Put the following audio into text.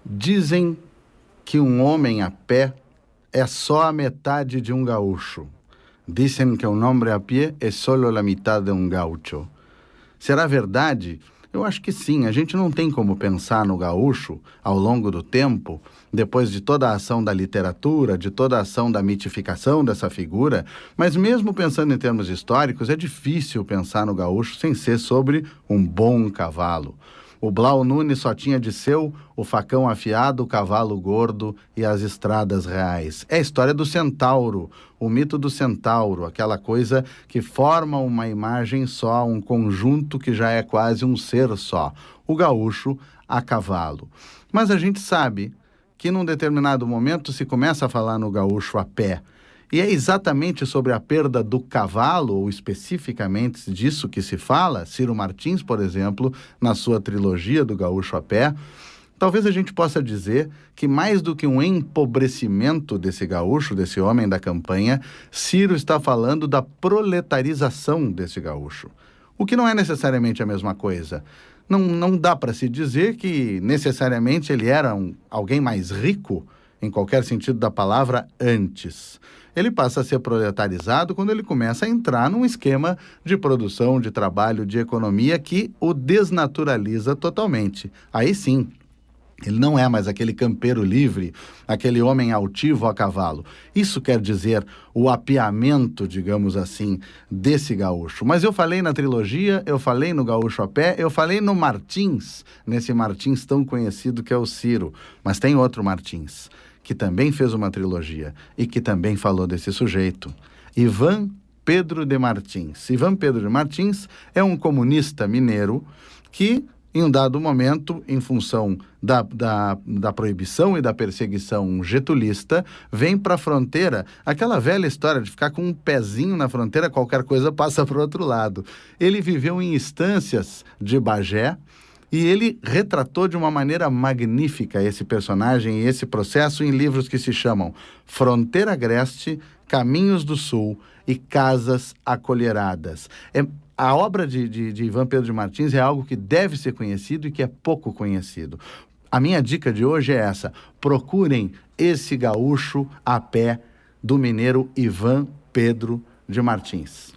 Dizem que um homem a pé é só a metade de um gaúcho. Dizem que um homem a pé é só a metade de um gaúcho. Será verdade? Eu acho que sim. A gente não tem como pensar no gaúcho ao longo do tempo, depois de toda a ação da literatura, de toda a ação da mitificação dessa figura, mas mesmo pensando em termos históricos, é difícil pensar no gaúcho sem ser sobre um bom cavalo. O Blau Nunes só tinha de seu o facão afiado, o cavalo gordo e as estradas reais. É a história do centauro, o mito do centauro, aquela coisa que forma uma imagem só, um conjunto que já é quase um ser só, o gaúcho a cavalo. Mas a gente sabe que num determinado momento se começa a falar no gaúcho a pé. E é exatamente sobre a perda do cavalo, ou especificamente disso que se fala, Ciro Martins, por exemplo, na sua trilogia do Gaúcho a Pé. Talvez a gente possa dizer que mais do que um empobrecimento desse gaúcho, desse homem da campanha, Ciro está falando da proletarização desse gaúcho. O que não é necessariamente a mesma coisa. Não dá para se dizer que necessariamente ele era alguém mais rico, em qualquer sentido da palavra, antes. Ele passa a ser proletarizado quando ele começa a entrar num esquema de produção, de trabalho, de economia que o desnaturaliza totalmente. Aí sim, ele não é mais aquele campeiro livre, aquele homem altivo a cavalo. Isso quer dizer o apeamento, digamos assim, desse gaúcho. Mas eu falei na trilogia, eu falei no Gaúcho a Pé, eu falei no Martins, nesse Martins tão conhecido que é o Ciro. Mas tem outro Martins, que também fez uma trilogia e que também falou desse sujeito. Ivan Pedro de Martins. Ivan Pedro de Martins é um comunista mineiro que, em um dado momento, em função da proibição e da perseguição getulista, vem para a fronteira, aquela velha história de ficar com um pezinho na fronteira, qualquer coisa passa para o outro lado. Ele viveu em estâncias de Bagé, e ele retratou de uma maneira magnífica esse personagem e esse processo em livros que se chamam Fronteira Agreste, Caminhos do Sul e Casas Acolheradas. A obra de Ivan Pedro de Martins é algo que deve ser conhecido e que é pouco conhecido. A minha dica de hoje é essa: procurem esse gaúcho a pé do mineiro Ivan Pedro de Martins.